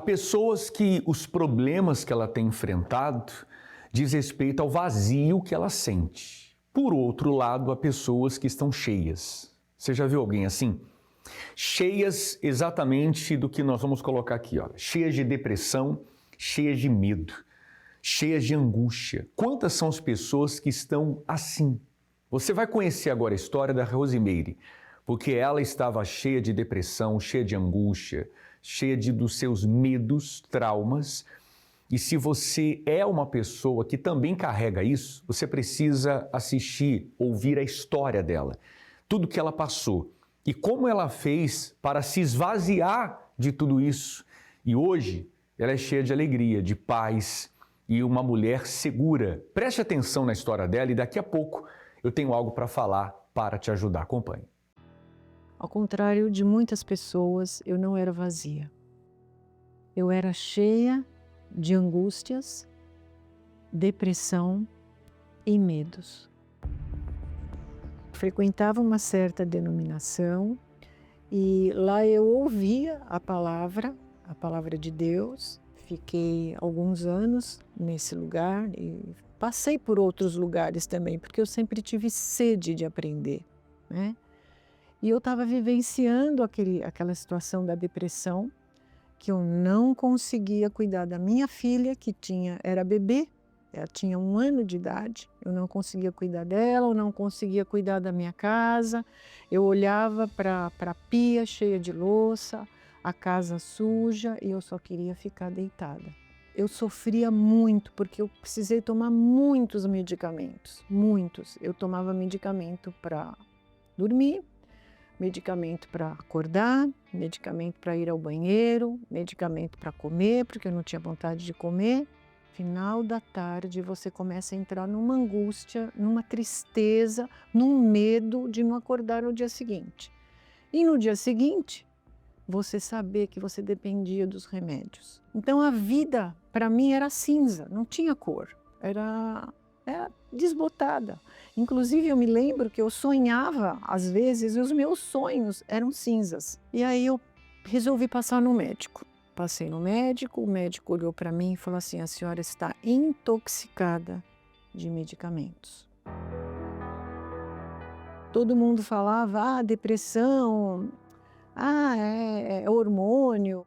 pessoas que os problemas que ela tem enfrentado diz respeito ao vazio que ela sente. Por outro lado, há pessoas que estão cheias. Você já viu alguém assim? Cheias exatamente do que nós vamos colocar aqui, ó. Cheias de depressão, cheias de medo, cheias de angústia. Quantas são as pessoas que estão assim? Você vai conhecer agora a história da Rosimeire, porque ela estava cheia de depressão, cheia de angústia, cheia dos seus medos, traumas. E se você é uma pessoa que também carrega isso, você precisa assistir, ouvir a história dela, tudo que ela passou e como ela fez para se esvaziar de tudo isso. E hoje ela é cheia de alegria, de paz e uma mulher segura. Preste atenção na história dela e daqui a pouco eu tenho algo para falar para te ajudar. Acompanhe. Ao contrário de muitas pessoas, eu não era vazia. Eu era cheia de angústias, depressão e medos. Frequentava uma certa denominação e lá eu ouvia a palavra de Deus. Fiquei alguns anos nesse lugar e passei por outros lugares também, porque eu sempre tive sede de aprender, né? E eu estava vivenciando aquela situação da depressão, que eu não conseguia cuidar da minha filha, que era bebê, ela tinha 1 ano de idade, eu não conseguia cuidar dela, eu não conseguia cuidar da minha casa, eu olhava para a pia cheia de louça, a casa suja e eu só queria ficar deitada. Eu sofria muito porque eu precisei tomar muitos medicamentos, muitos. Eu tomava medicamento para dormir, medicamento para acordar, medicamento para ir ao banheiro, medicamento para comer, porque eu não tinha vontade de comer. Final da tarde você começa a entrar numa angústia, numa tristeza, num medo de não acordar no dia seguinte. E no dia seguinte, você saber que você dependia dos remédios. Então a vida para mim era cinza, não tinha cor, era desbotada. Inclusive eu me lembro que eu sonhava às vezes e os meus sonhos eram cinzas. E aí eu resolvi passar no médico. Passei no médico, o médico olhou para mim e falou assim: a senhora está intoxicada de medicamentos. Todo mundo falava, depressão, é hormônio.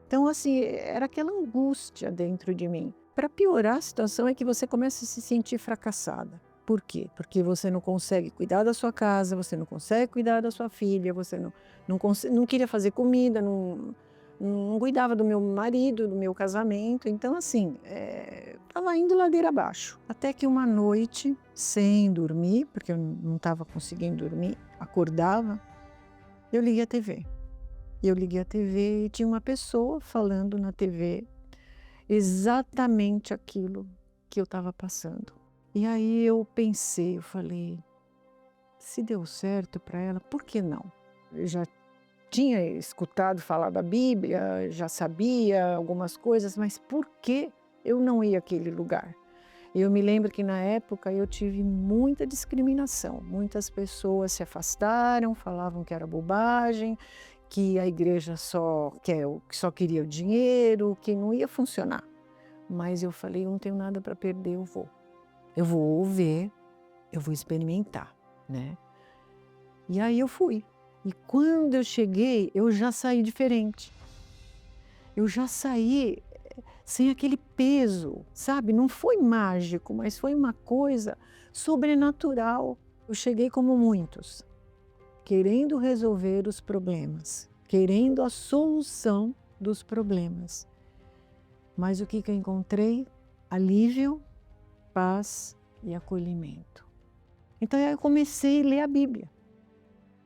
Então assim, era aquela angústia dentro de mim. Para piorar a situação é que você começa a se sentir fracassada. Por quê? Porque você não consegue cuidar da sua casa, você não consegue cuidar da sua filha, você não queria fazer comida, não cuidava do meu marido, do meu casamento. Então assim, estava indo ladeira abaixo. Até que uma noite, sem dormir, porque eu não estava conseguindo dormir, acordava, eu liguei a TV. Eu liguei a TV e tinha uma pessoa falando na TV exatamente aquilo que eu estava passando. E aí eu pensei, eu falei, se deu certo para ela, por que não? Eu já tinha escutado falar da Bíblia, já sabia algumas coisas, mas por que eu não ia àquele lugar? Eu me lembro que na época eu tive muita discriminação, muitas pessoas se afastaram, falavam que era bobagem, que a igreja só queria o dinheiro, que não ia funcionar. Mas eu falei, eu não tenho nada para perder, eu vou. Eu vou ver, eu vou experimentar, né? E aí eu fui. E quando eu cheguei, eu já saí diferente. Eu já saí sem aquele peso, sabe? Não foi mágico, mas foi uma coisa sobrenatural. Eu cheguei como muitos, querendo resolver os problemas, querendo a solução dos problemas. Mas o que eu encontrei? Alívio, paz e acolhimento. Então eu comecei a ler a Bíblia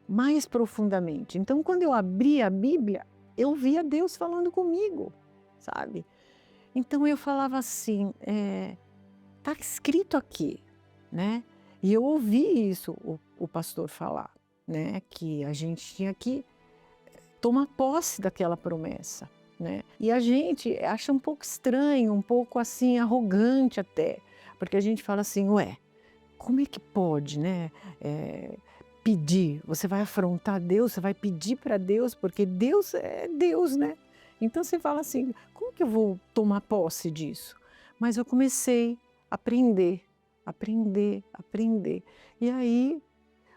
mais profundamente. Então quando eu abri a Bíblia, eu via Deus falando comigo, sabe? Então eu falava assim, tá escrito aqui, né? E eu ouvi isso, o pastor falar, né? Que a gente tinha que tomar posse daquela promessa, né? E a gente acha um pouco estranho, um pouco assim arrogante até, porque a gente fala assim, como é que pode, né? Pedir, você vai afrontar Deus, você vai pedir para Deus, porque Deus é Deus, né? Então você fala assim, como que eu vou tomar posse disso? Mas eu comecei a aprender, aprender, aprender. E aí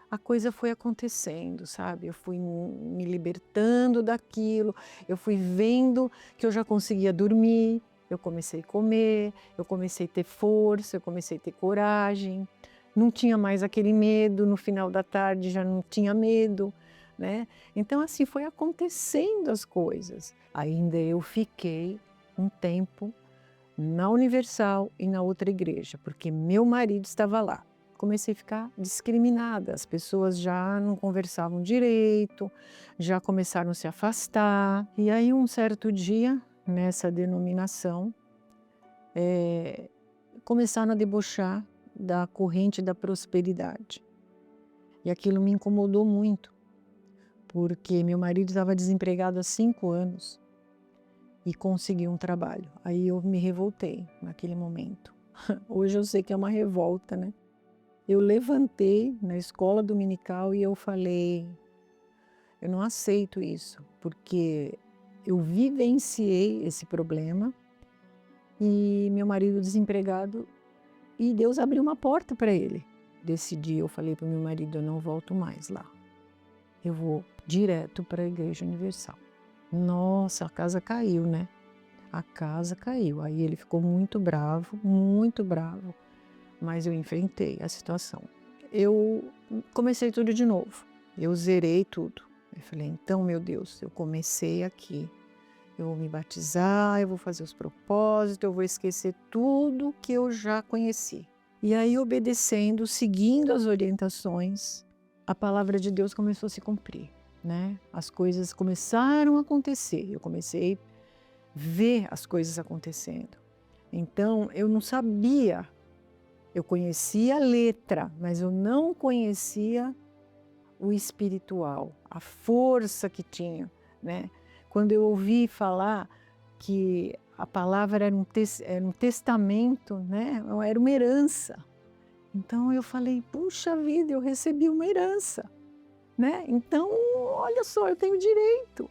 a coisa foi acontecendo, sabe? Eu fui me libertando daquilo, eu fui vendo que eu já conseguia dormir, eu comecei a comer, eu comecei a ter força, eu comecei a ter coragem, não tinha mais aquele medo, no final da tarde já não tinha medo, né? Então assim foi acontecendo as coisas. Ainda eu fiquei um tempo na Universal e na outra igreja, porque meu marido estava lá. Comecei a ficar discriminada, as pessoas já não conversavam direito, já começaram a se afastar. E aí um certo dia, nessa denominação, começaram a debochar da corrente da prosperidade. E aquilo me incomodou muito, porque meu marido estava desempregado há 5 anos e conseguiu um trabalho. Aí eu me revoltei naquele momento. Hoje eu sei que é uma revolta, né? Eu levantei na escola dominical e eu falei, eu não aceito isso, porque eu vivenciei esse problema e meu marido desempregado e Deus abriu uma porta para ele. Decidi, eu falei para o meu marido, eu não volto mais lá. Eu vou direto para a Igreja Universal. Nossa, a casa caiu, né? A casa caiu. Aí ele ficou muito bravo, mas eu enfrentei a situação. Eu comecei tudo de novo, eu zerei tudo. Eu falei, então, meu Deus, eu comecei aqui, eu vou me batizar, eu vou fazer os propósitos, eu vou esquecer tudo que eu já conheci. E aí, obedecendo, seguindo as orientações, a palavra de Deus começou a se cumprir, né? As coisas começaram a acontecer, eu comecei a ver as coisas acontecendo. Então, eu não sabia. Eu conhecia a letra, mas eu não conhecia o espiritual, a força que tinha, né? Quando eu ouvi falar que a palavra era um testamento, né? Era uma herança. Então eu falei, puxa vida, eu recebi uma herança, né? Então, olha só, eu tenho direito,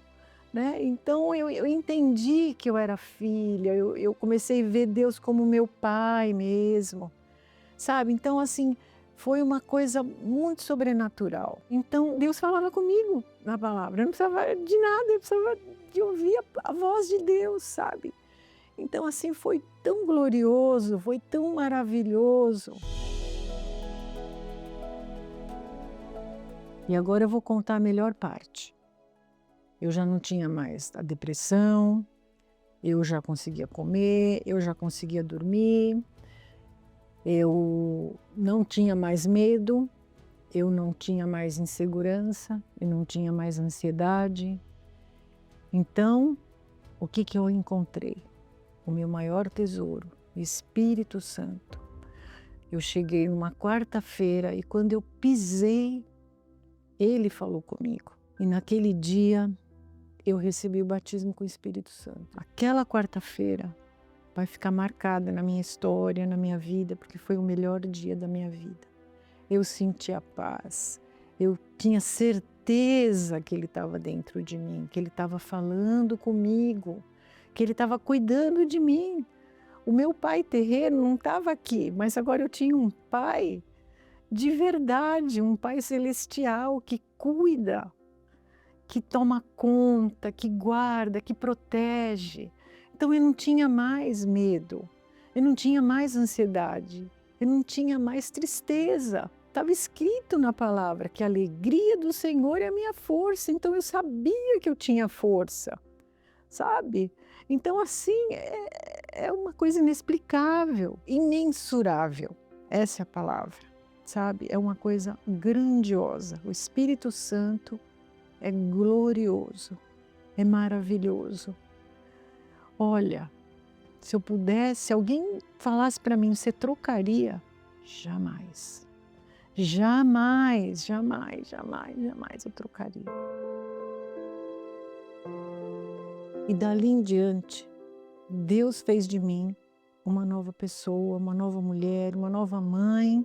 né? Então eu entendi que eu era filha, eu comecei a ver Deus como meu pai mesmo. Sabe? Então, assim, foi uma coisa muito sobrenatural. Então, Deus falava comigo na palavra. Eu não precisava de nada, eu precisava de ouvir a voz de Deus, sabe? Então, assim, foi tão glorioso, foi tão maravilhoso. E agora eu vou contar a melhor parte. Eu já não tinha mais a depressão, eu já conseguia comer, eu já conseguia dormir. Eu não tinha mais medo, eu não tinha mais insegurança, eu não tinha mais ansiedade. Então, o que eu encontrei? O meu maior tesouro, o Espírito Santo. Eu cheguei numa quarta-feira e quando eu pisei, ele falou comigo. E naquele dia, eu recebi o batismo com o Espírito Santo. Aquela quarta-feira vai ficar marcada na minha história, na minha vida, porque foi o melhor dia da minha vida. Eu senti a paz, eu tinha certeza que Ele estava dentro de mim, que Ele estava falando comigo, que Ele estava cuidando de mim. O meu pai terreno não estava aqui, mas agora eu tinha um pai de verdade, um pai celestial que cuida, que toma conta, que guarda, que protege. Então eu não tinha mais medo, eu não tinha mais ansiedade, eu não tinha mais tristeza. Estava escrito na palavra que a alegria do Senhor é a minha força, então eu sabia que eu tinha força, sabe? Então assim, é uma coisa inexplicável, imensurável, essa é a palavra, sabe? É uma coisa grandiosa, o Espírito Santo é glorioso, é maravilhoso. Olha, se eu pudesse, se alguém falasse para mim, você trocaria? Jamais. Jamais, jamais, jamais, jamais eu trocaria. E dali em diante, Deus fez de mim uma nova pessoa, uma nova mulher, uma nova mãe,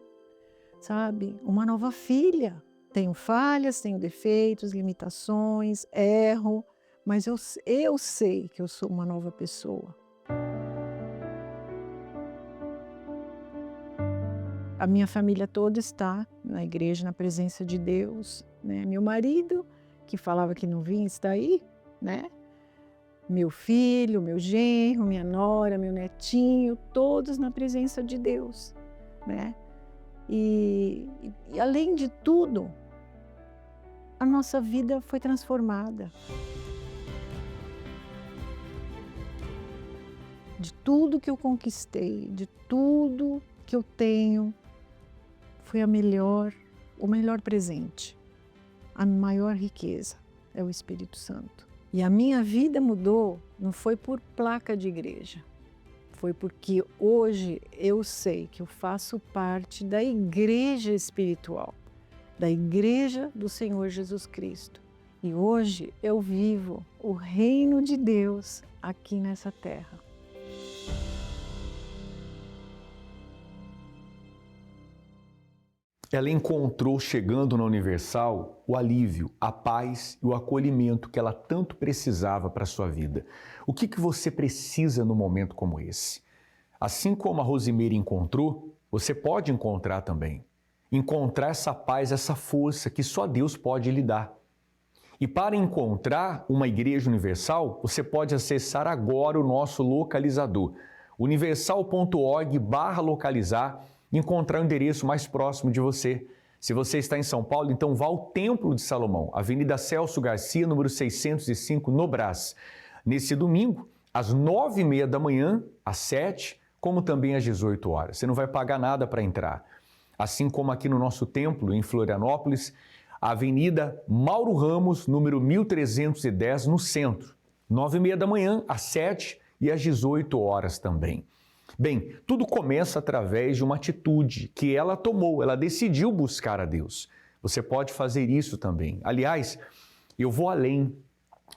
sabe? Uma nova filha. Tenho falhas, tenho defeitos, limitações, erro, mas eu sei que eu sou uma nova pessoa. A minha família toda está na igreja, na presença de Deus, né? Meu marido, que falava que não vinha, está aí, né? Meu filho, meu genro, minha nora, meu netinho, todos na presença de Deus, né? E além de tudo, a nossa vida foi transformada. De tudo que eu conquistei, de tudo que eu tenho, foi o melhor presente, a maior riqueza é o Espírito Santo. E a minha vida mudou, não foi por placa de igreja, foi porque hoje eu sei que eu faço parte da igreja espiritual, da igreja do Senhor Jesus Cristo. E hoje eu vivo o reino de Deus aqui nessa terra. Ela encontrou, chegando na Universal, o alívio, a paz e o acolhimento que ela tanto precisava para a sua vida. O que você precisa num momento como esse? Assim como a Rosimeire encontrou, você pode encontrar também. Encontrar essa paz, essa força que só Deus pode lhe dar. E para encontrar uma igreja universal, você pode acessar agora o nosso localizador, universal.org/localizar, e encontrar o endereço mais próximo de você. Se você está em São Paulo, então vá ao Templo de Salomão, Avenida Celso Garcia, número 605, no Brás. Nesse domingo, às 9h30 da manhã, às 7h, como também às 18 horas. Você não vai pagar nada para entrar. Assim como aqui no nosso templo, em Florianópolis, a Avenida Mauro Ramos, número 1310, no centro. 9h30 da manhã, às 7h e às 18 horas também. Bem, tudo começa através de uma atitude que ela tomou, ela decidiu buscar a Deus. Você pode fazer isso também. Aliás, eu vou além.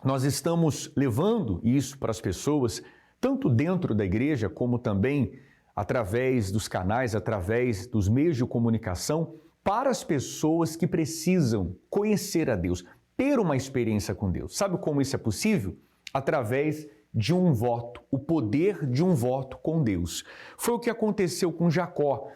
Nós estamos levando isso para as pessoas, tanto dentro da igreja, como também através dos canais, através dos meios de comunicação, para as pessoas que precisam conhecer a Deus, ter uma experiência com Deus. Sabe como isso é possível? Através de um voto, o poder de um voto com Deus. Foi o que aconteceu com Jacó.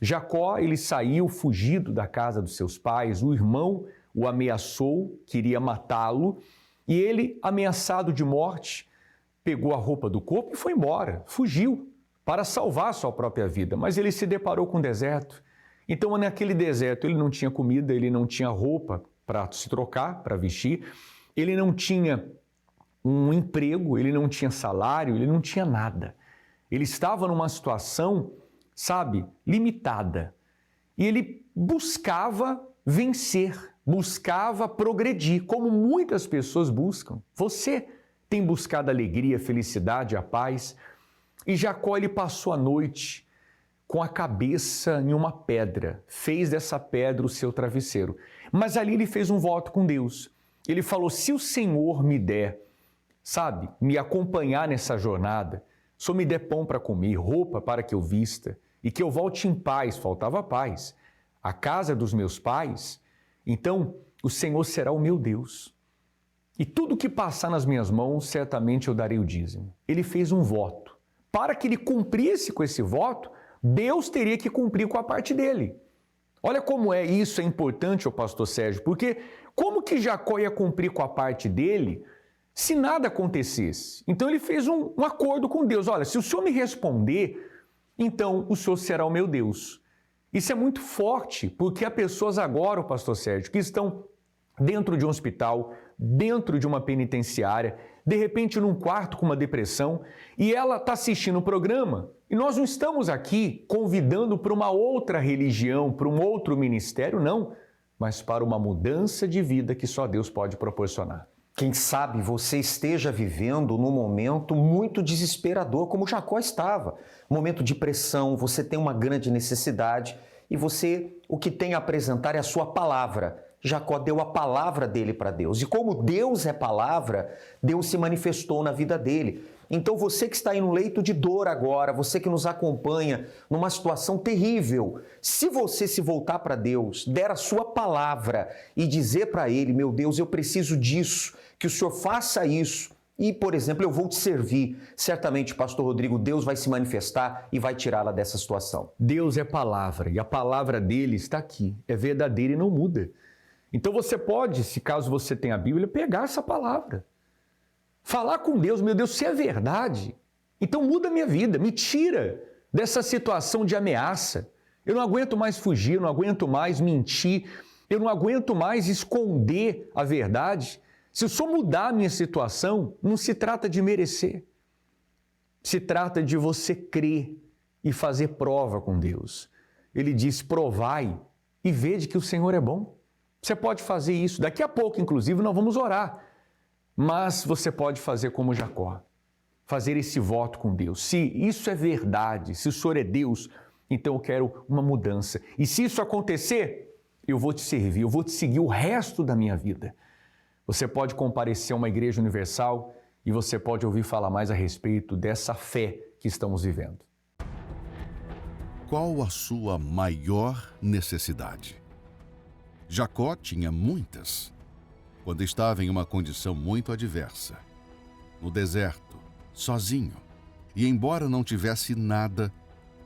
Jacó, ele saiu fugido da casa dos seus pais, o irmão o ameaçou, queria matá-lo, e ele, ameaçado de morte, pegou a roupa do corpo e foi embora, fugiu para salvar sua própria vida, mas ele se deparou com o deserto. Então, naquele deserto, ele não tinha comida, ele não tinha roupa para se trocar, para vestir, ele não tinha um emprego, ele não tinha salário, ele não tinha nada. Ele estava numa situação, limitada. E ele buscava vencer, buscava progredir, como muitas pessoas buscam. Você tem buscado a alegria, a felicidade, a paz. E Jacó, ele passou a noite com a cabeça em uma pedra, fez dessa pedra o seu travesseiro. Mas ali ele fez um voto com Deus. Ele falou, se o Senhor me der, me acompanhar nessa jornada, se me der pão para comer, roupa para que eu vista, e que eu volte em paz, faltava paz, à casa dos meus pais, então o Senhor será o meu Deus. E tudo que passar nas minhas mãos, certamente eu darei o dízimo. Ele fez um voto. Para que ele cumprisse com esse voto, Deus teria que cumprir com a parte dele. Olha como isso é importante, pastor Sérgio, porque como que Jacó ia cumprir com a parte dele se nada acontecesse? Então ele fez um acordo com Deus. Olha, se o Senhor me responder, então o Senhor será o meu Deus. Isso é muito forte, porque há pessoas agora, pastor Sérgio, que estão dentro de um hospital, dentro de uma penitenciária, de repente num quarto com uma depressão, e ela está assistindo o programa. E nós não estamos aqui convidando para uma outra religião, para um outro ministério, não, mas para uma mudança de vida que só Deus pode proporcionar. Quem sabe você esteja vivendo num momento muito desesperador, como Jacó estava. Um momento de pressão, você tem uma grande necessidade e você o que tem a apresentar é a sua palavra. Jacó deu a palavra dele para Deus. E como Deus é palavra, Deus se manifestou na vida dele. Então você que está aí no leito de dor agora, você que nos acompanha numa situação terrível, se você se voltar para Deus, der a sua palavra e dizer para Ele, meu Deus, eu preciso disso, que o Senhor faça isso, e, por exemplo, eu vou te servir, certamente, pastor Rodrigo, Deus vai se manifestar e vai tirá-la dessa situação. Deus é palavra e a palavra dele está aqui, é verdadeira e não muda. Então você pode, se caso você tenha a Bíblia, pegar essa palavra. Falar com Deus, meu Deus, se é verdade, então muda a minha vida, me tira dessa situação de ameaça. Eu não aguento mais fugir, eu não aguento mais mentir, eu não aguento mais esconder a verdade. Se eu só mudar a minha situação, não se trata de merecer. Se trata de você crer e fazer prova com Deus. Ele diz, provai e vede que o Senhor é bom. Você pode fazer isso. Daqui a pouco, inclusive, nós vamos orar. Mas você pode fazer como Jacó, fazer esse voto com Deus. Se isso é verdade, se o Senhor é Deus, então eu quero uma mudança. E se isso acontecer, eu vou te servir, eu vou te seguir o resto da minha vida. Você pode comparecer a uma igreja universal e você pode ouvir falar mais a respeito dessa fé que estamos vivendo. Qual a sua maior necessidade? Jacó tinha muitas. Quando estava em uma condição muito adversa, no deserto, sozinho, e embora não tivesse nada,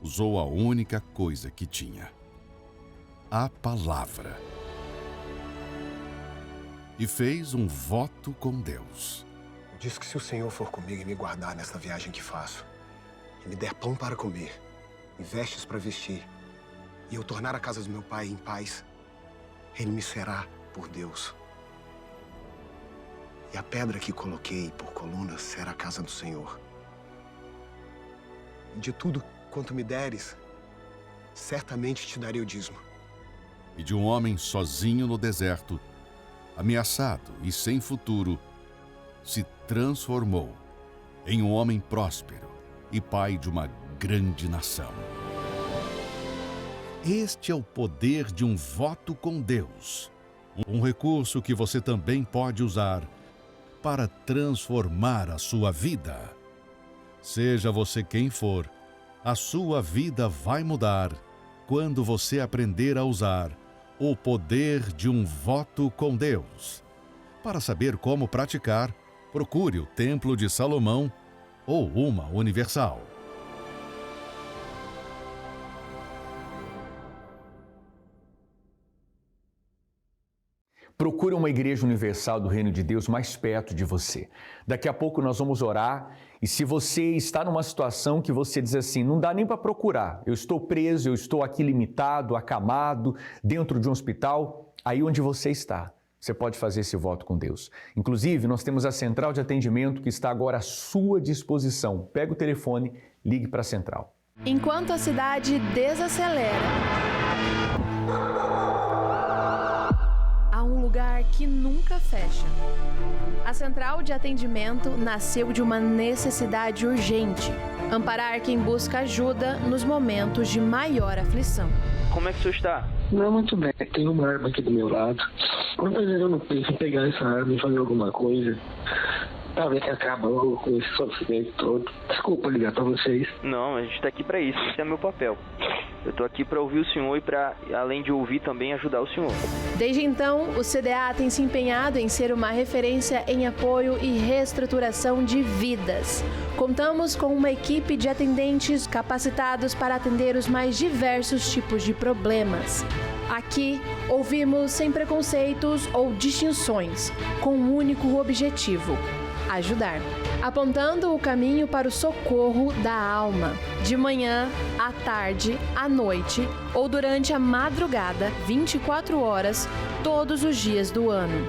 usou a única coisa que tinha: a palavra. E fez um voto com Deus. Diz que se o Senhor for comigo e me guardar nesta viagem que faço, e me der pão para comer, e vestes para vestir, e eu tornar a casa do meu pai em paz, ele me será por Deus. E a pedra que coloquei por coluna será a casa do Senhor. E de tudo quanto me deres, certamente te darei o dízimo. E de um homem sozinho no deserto, ameaçado e sem futuro, se transformou em um homem próspero e pai de uma grande nação. Este é o poder de um voto com Deus, um recurso que você também pode usar para transformar a sua vida. Seja você quem for, a sua vida vai mudar quando você aprender a usar o poder de um voto com Deus. Para saber como praticar, procure o Templo de Salomão ou uma universal. Procure uma igreja universal do Reino de Deus mais perto de você. Daqui a pouco nós vamos orar e se você está numa situação que você diz assim, não dá nem para procurar, eu estou preso, eu estou aqui limitado, acamado, dentro de um hospital, aí onde você está, você pode fazer esse voto com Deus. Inclusive, nós temos a central de atendimento que está agora à sua disposição. Pega o telefone, ligue para a central. Enquanto a cidade desacelera, há um lugar que nunca fecha. A central de atendimento nasceu de uma necessidade urgente: amparar quem busca ajuda nos momentos de maior aflição. Como é que o senhor está? Não, muito bem. Tem uma arma aqui do meu lado. Quantas vezes eu não penso em pegar essa arma e fazer alguma coisa, talvez que acabou com esse sofrimento todo. Desculpa ligar pra vocês. Não, a gente tá aqui pra isso. Esse é meu papel. Eu tô aqui pra ouvir o senhor e pra, além de ouvir, também ajudar o senhor. Desde então, o CDA tem se empenhado em ser uma referência em apoio e reestruturação de vidas. Contamos com uma equipe de atendentes capacitados para atender os mais diversos tipos de problemas. Aqui, ouvimos sem preconceitos ou distinções, com um único objetivo: ajudar, apontando o caminho para o socorro da alma. De manhã, à tarde, à noite ou durante a madrugada, 24 horas, todos os dias do ano.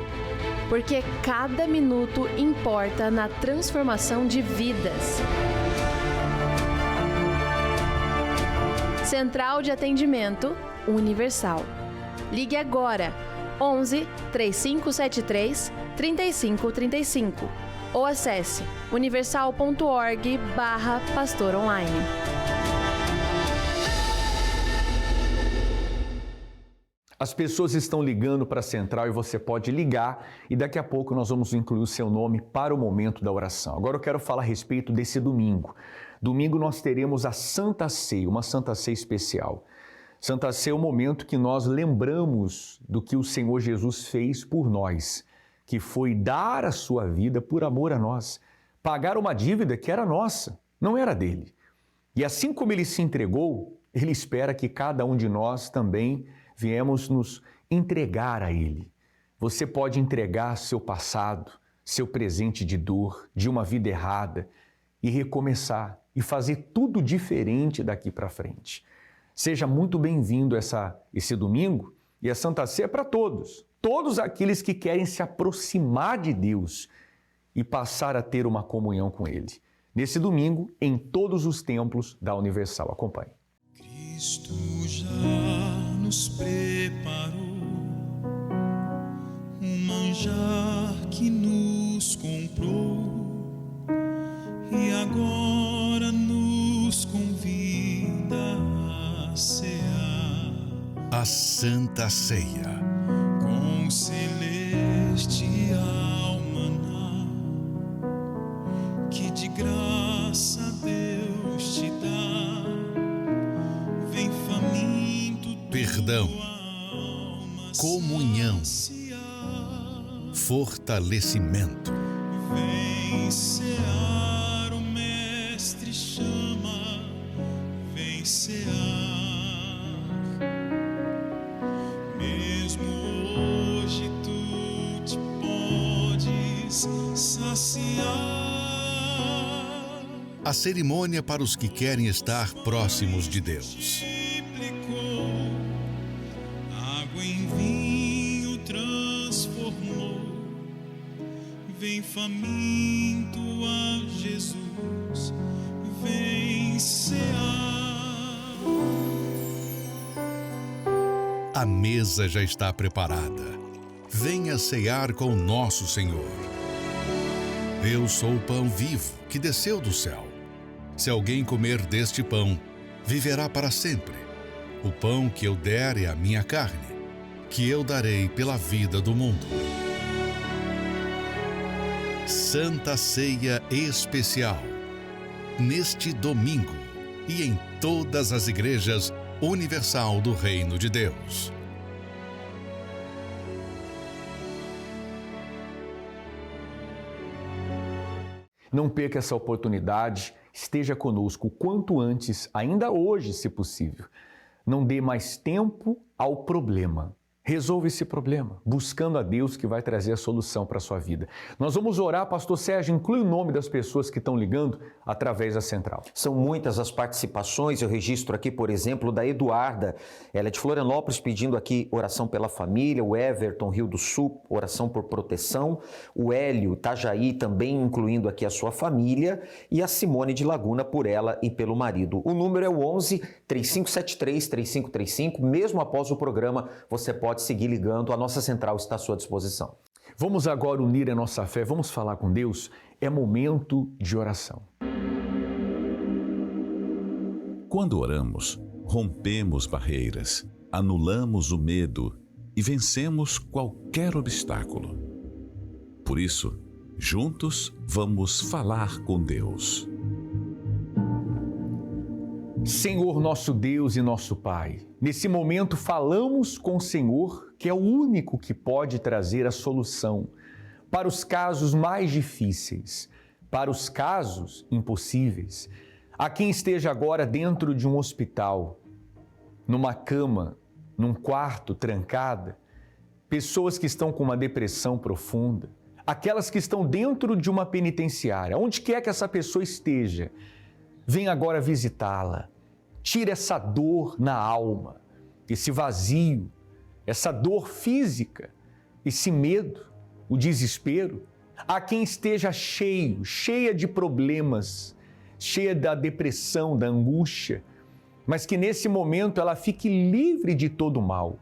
Porque cada minuto importa na transformação de vidas. Central de Atendimento Universal. Ligue agora, 11 3573 3535 ou acesse universal.org/pastoronline. As pessoas estão ligando para a central e você pode ligar e daqui a pouco nós vamos incluir o seu nome para o momento da oração. Agora eu quero falar a respeito desse domingo. Domingo nós teremos a Santa Ceia, uma Santa Ceia especial. Santa Ceia é o momento que nós lembramos do que o Senhor Jesus fez por nós, que foi dar a sua vida por amor a nós, pagar uma dívida que era nossa, não era dele. E assim como ele se entregou, ele espera que cada um de nós também viemos nos entregar a ele. Você pode entregar seu passado, seu presente de dor, de uma vida errada e recomeçar e fazer tudo diferente daqui para frente. Seja muito bem-vindo esse domingo e a Santa Ceia é para todos. Todos aqueles que querem se aproximar de Deus e passar a ter uma comunhão com Ele. Nesse domingo, em todos os templos da Universal. Acompanhe. Cristo já nos preparou um manjar que nos comprou e agora nos convida a cear. A Santa Ceia. Com celestial maná que de graça Deus te dá, vem faminto Perdão, comunhão, fortalecimento. vem cear, o mestre chama, vem cear. Mesmo hoje tu te podes saciar. A cerimônia para os que querem estar próximos de Deus. Multiplicou, água em vinho transformou, vem faminto a Jesus, vem cear. A mesa já está preparada. Venha cear com nosso Senhor. Eu sou o pão vivo que desceu do céu. Se alguém comer deste pão, viverá para sempre. O pão que eu der é a minha carne, que eu darei pela vida do mundo. Santa Ceia Especial. Neste domingo e em todas as igrejas Universal do Reino de Deus. Não perca essa oportunidade, esteja conosco o quanto antes, ainda hoje, se possível. Não dê mais tempo ao problema. Resolva esse problema, buscando a Deus que vai trazer a solução para a sua vida. Nós vamos orar, pastor Sérgio, inclui o nome das pessoas que estão ligando através da central. São muitas as participações, eu registro aqui, por exemplo, da Eduarda, ela é de Florianópolis, pedindo aqui oração pela família, o Everton, Rio do Sul, oração por proteção, o Hélio, Itajaí, também incluindo aqui a sua família, e a Simone de Laguna por ela e pelo marido. O número é o 11-3573-3535, mesmo após o programa, você pode seguir ligando, a nossa central está à sua disposição. Vamos agora unir a nossa fé, vamos falar com Deus, é momento de oração. Quando oramos, rompemos barreiras, anulamos o medo e vencemos qualquer obstáculo. Por isso, juntos vamos falar com Deus. Senhor, nosso Deus e nosso Pai, nesse momento falamos com o Senhor, que é o único que pode trazer a solução para os casos mais difíceis, para os casos impossíveis. A quem esteja agora dentro de um hospital, numa cama, num quarto trancada, pessoas que estão com uma depressão profunda, aquelas que estão dentro de uma penitenciária, onde quer que essa pessoa esteja, vem agora visitá-la. Tira essa dor na alma, esse vazio, essa dor física, esse medo, o desespero. A quem esteja cheia de problemas, cheia da depressão, da angústia, mas que nesse momento ela fique livre de todo mal.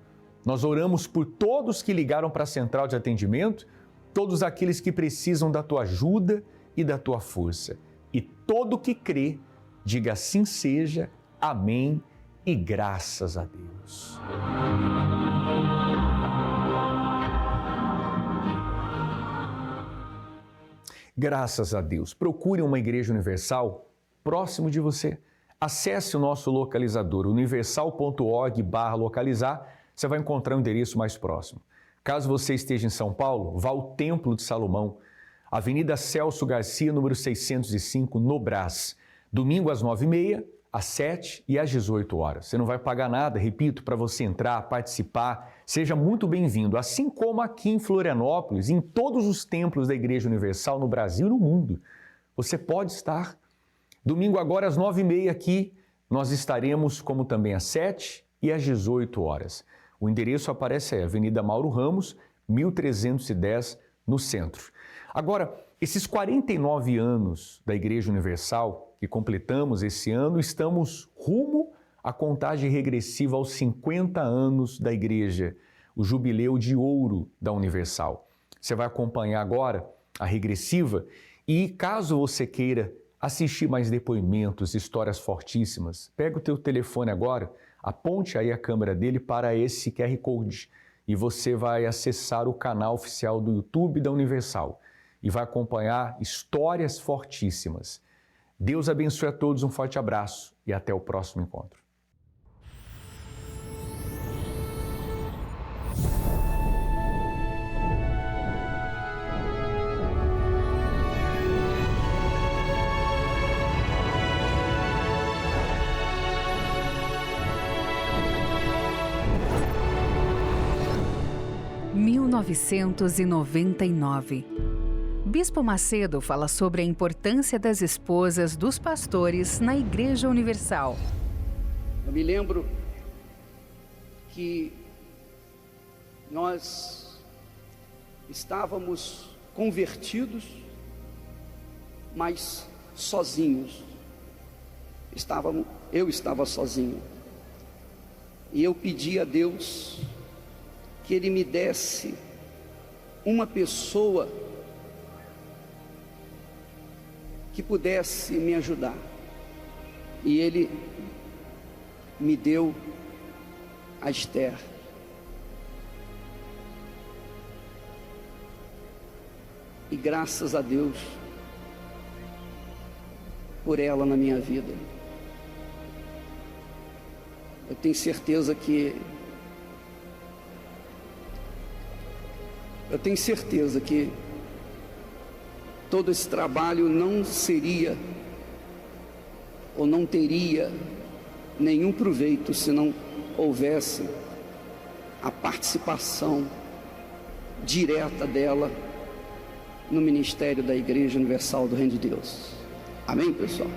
Nós oramos por todos que ligaram para a central de atendimento, todos aqueles que precisam da tua ajuda e da tua força. E todo que crê, diga assim seja, amém e graças a Deus. Graças a Deus. Procure uma Igreja Universal próximo de você. Acesse o nosso localizador, universal.org/localizar, você vai encontrar o endereço mais próximo. Caso você esteja em São Paulo, vá ao Templo de Salomão, Avenida Celso Garcia, número 605, no Brás. Domingo às 9h30, às 7h e às 18h. Você não vai pagar nada, repito, para você entrar, participar. Seja muito bem-vindo. Assim como aqui em Florianópolis, em todos os templos da Igreja Universal no Brasil e no mundo, você pode estar. Domingo agora às 9h30 aqui, nós estaremos como também às 7h e às 18h. O endereço aparece aí, Avenida Mauro Ramos, 1310, no centro. Agora, esses 49 anos da Igreja Universal, que completamos esse ano, estamos rumo à contagem regressiva aos 50 anos da Igreja, o jubileu de ouro da Universal. Você vai acompanhar agora a regressiva e, caso você queira assistir mais depoimentos, histórias fortíssimas, pega o teu telefone agora, aponte aí a câmera dele para esse QR Code e você vai acessar o canal oficial do YouTube da Universal e vai acompanhar histórias fortíssimas. Deus abençoe a todos, um forte abraço e até o próximo encontro. Em 1999, Bispo Macedo fala sobre a importância das esposas dos pastores na Igreja Universal. Eu me lembro que nós estávamos convertidos, mas sozinhos. Eu estava sozinho. E eu pedi a Deus que Ele me desse uma pessoa que pudesse me ajudar. E Ele me deu a Esther. E graças a Deus por ela na minha vida. Eu tenho certeza que todo esse trabalho não seria ou não teria nenhum proveito se não houvesse a participação direta dela no ministério da Igreja Universal do Reino de Deus. Amém, pessoal?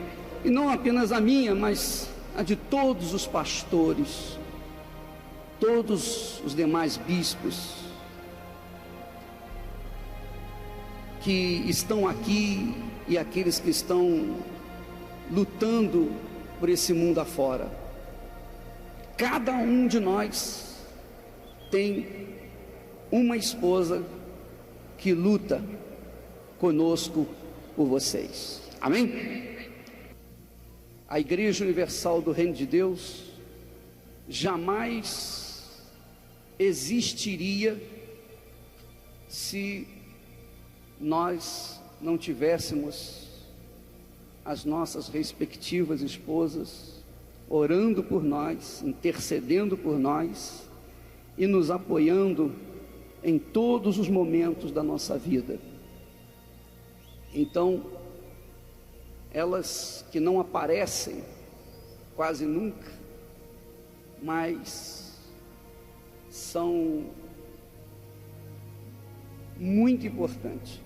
E não apenas a minha, mas a de todos os pastores, todos os demais bispos que estão aqui e aqueles que estão lutando por esse mundo afora. Cada um de nós tem uma esposa que luta conosco por vocês. Amém? A Igreja Universal do Reino de Deus jamais existiria se nós não tivéssemos as nossas respectivas esposas orando por nós, intercedendo por nós e nos apoiando em todos os momentos da nossa vida. Então, elas que não aparecem quase nunca, mas são muito importantes.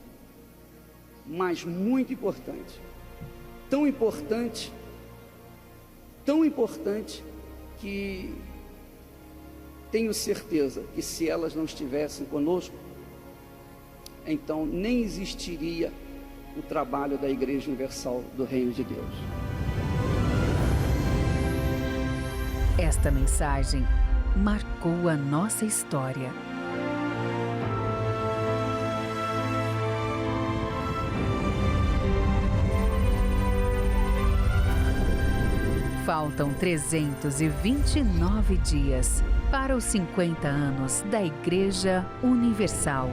Mas muito importante, tão importante que tenho certeza que se elas não estivessem conosco, então nem existiria o trabalho da Igreja Universal do Reino de Deus. Esta mensagem marcou a nossa história. Faltam 329 dias para os 50 anos da Igreja Universal.